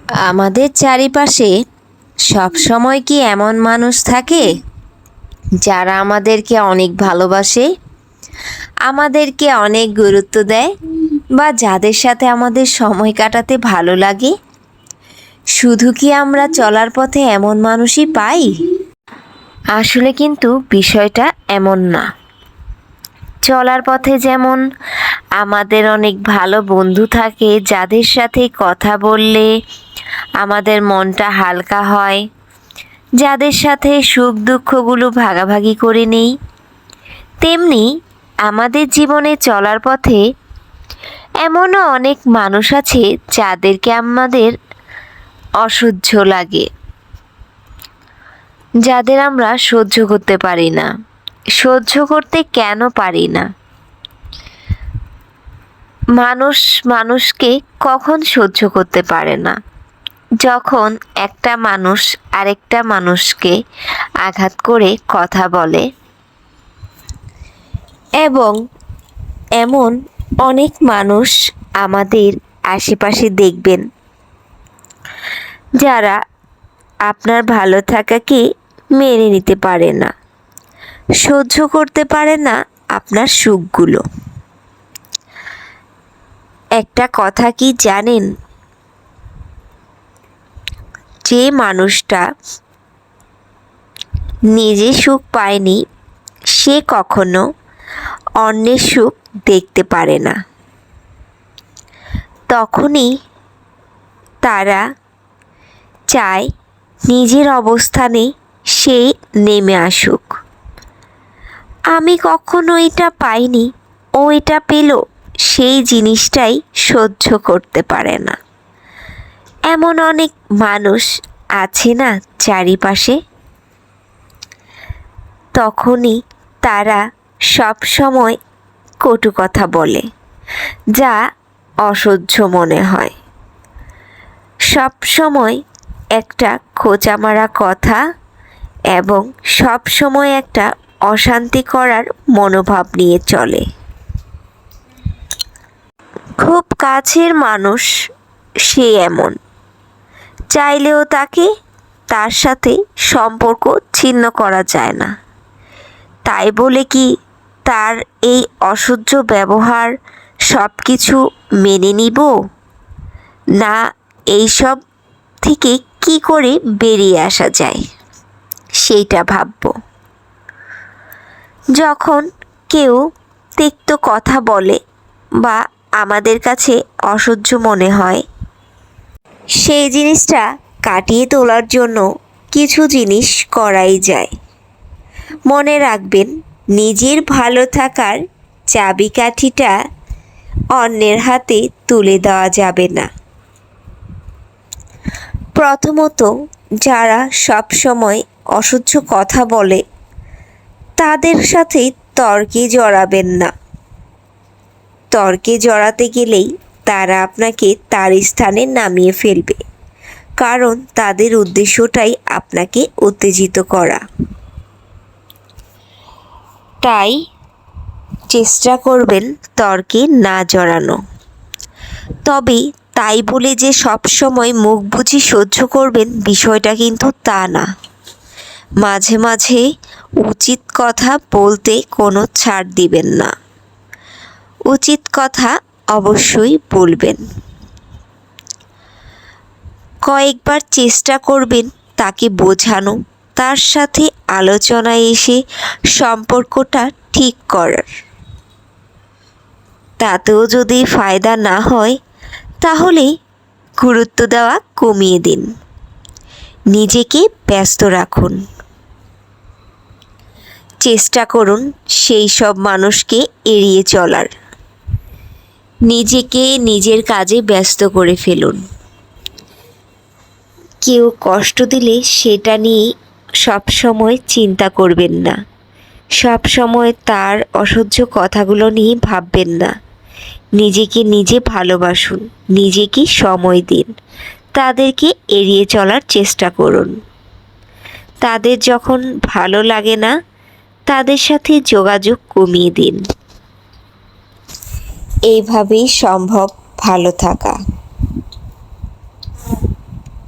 আমাদের চারিপাশে সবসময় কি এমন মানুষ থাকে যারা আমাদেরকে অনেক ভালোবাসে, আমাদেরকে অনেক গুরুত্ব দেয়, বা যাদের সাথে আমাদের সময় কাটাতে ভালো লাগে? শুধু কি আমরা চলার পথে এমন মানুষই পাই? আসলে কিন্তু বিষয়টা এমন না। চলার পথে যেমন আমাদের অনেক ভালো বন্ধু থাকে যাদের সাথে কথা বললে আমাদের মনটা হালকা হয়, যাদের সাথে সুখ দুঃখগুলো ভাগাভাগি করে নেই, তেমনি আমাদের জীবনে চলার পথে এমনও অনেক মানুষ আছে যাদেরকে আমাদের অসহ্য লাগে, যাদের আমরা সহ্য করতে পারি না। সহ্য করতে কেন পারি না? মানুষ মানুষকে কখন সহ্য করতে পারে না? যখন একটা মানুষ আরেকটা মানুষকে আঘাত করে কথা বলে। এবং এমন অনেক মানুষ আমাদের আশেপাশে দেখবেন যারা আপনার ভালো থাকাকে মেনে নিতে পারে না, সহ্য করতে পারে না আপনার সুখগুলো। একটা কথা কি জানেন? যে মানুষটা নিজে সুখ পায়নি সে কখনো অন্যের সুখ দেখতে পারে না। তখনই তারা চায় নিজের অবস্থানে সে নেমে আসুক। আমি কখনো এটা পাইনি, ও এটা পেল, সেই জিনিসটাই সহ্য করতে পারে না। এমন অনেক মানুষ আছে না চারিপাশে? তখনই তারা সব সময় কটু কথা বলে, যা অসহ্য মনে হয়। সব সময় একটা খোঁচা মারা কথা এবং সব সময় একটা অশান্তি করার মনোভাব নিয়ে চলে। খুব কাছের মানুষ সে এমন, চাইলেও তার সাথে সম্পর্ক ছিন্ন করা যায় না। তাই বলে কি তার এই অসহ্য ব্যবহার সব কিছু মেনে নিব? না, এইসব থেকে কি করে বেরিয়ে আসা যায় সেইটা ভাবব। যখন কেউ তিক্ত কথা বলে বা আমাদের কাছে অসহ্য মনে হয়, সেই জিনিসটা কাটিয়ে তোলার জন্য কিছু জিনিস করাই যায়। মনে রাখবেন, নিজের ভালো থাকার চাবিকাঠিটা অন্যের হাতে তুলে দেওয়া যাবে না। প্রথমত, যারা সব সময় অসহ্য কথা বলে তাদের সাথে তর্কে জড়াবেন না। তর্কে জড়াতে গেলেই তারা আপনাকে তার স্থানে নামিয়ে ফেলবে, কারণ তাদের উদ্দেশ্যটাই আপনাকে উত্তেজিত করা। তাই চেষ্টা করবেন তর্কে না জড়ানো। তবে তাই বলে যে সব সময় মুখ বুজে সহ্য করবেন বিষয়টা কিন্তু তা না। মাঝে মাঝে উচিত কথা বলতে কোনো ছাড় দিবেন না। উচিত কথা অবশ্যই বলবেন। কয়েকবার চেষ্টা করবেন তাকে বোঝানো, তার সাথে আলোচনায় এসে সম্পর্কটা ঠিক করার। তাতেও যদি ফায়দা না হয় তাহলে গুরুত্ব দেওয়া কমিয়ে দিন। নিজেকে ব্যস্ত রাখুন। চেষ্টা করুন সেই সব মানুষকে এড়িয়ে চলার। নিজেকে নিজের কাজে ব্যস্ত করে ফেলুন। কেউ কষ্ট দিলে সেটা নিয়ে সব সময় চিন্তা করবেন না। সব সময় তার অসহ্য কথাগুলো নিয়ে ভাববেন না। নিজেকে নিজে ভালোবাসুন, নিজেকে সময় দিন, তাদেরকে এড়িয়ে চলার চেষ্টা করুন। তাদের যখন ভালো লাগে না তাদের সাথে যোগাযোগ কমিয়ে দিন। এইভাবেই সম্ভব ভালো থাকা।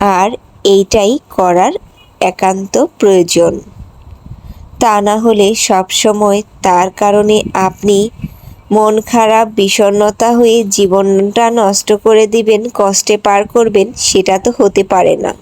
আর এইটাই করার একান্ত প্রয়োজন। তা না হলে সবসময় তার কারণে আপনি মন খারাপ বিষণ্ণতা হয়ে জীবনটা নষ্ট করে দিবেন, কষ্টে পার করবেন, সেটা তো হতে পারে না।